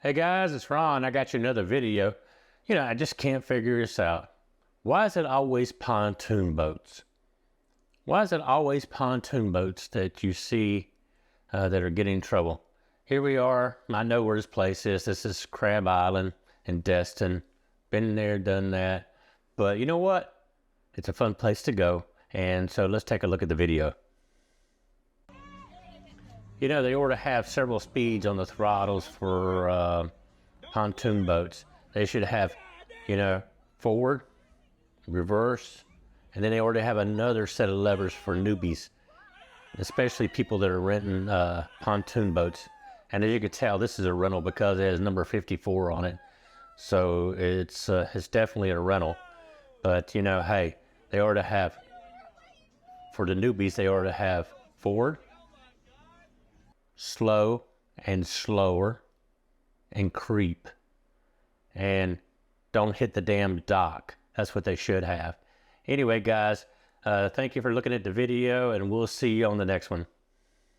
Hey guys, it's Ron. I got you another video. I just can't figure this out. Why is it always pontoon boats? Why is it always pontoon boats that you see that are getting in trouble? Here we are. I know where this place is. This is Crab Island in Destin. Been there, done that. But you know what? It's a fun place to go. And so let's take a look at the video. They ought to have several speeds on the throttles for pontoon boats. They should have, forward, reverse, and then they ought to have another set of levers for newbies, especially people that are renting pontoon boats. And as you can tell, this is a rental because it has number 54 on it. So it's definitely a rental. But, hey, they ought to have, for the newbies, they ought to have forward, slow and slower, and creep, and don't hit the damn dock. That's what they should have. Anyway, guys, thank you for looking at the video, and we'll see you on the next one.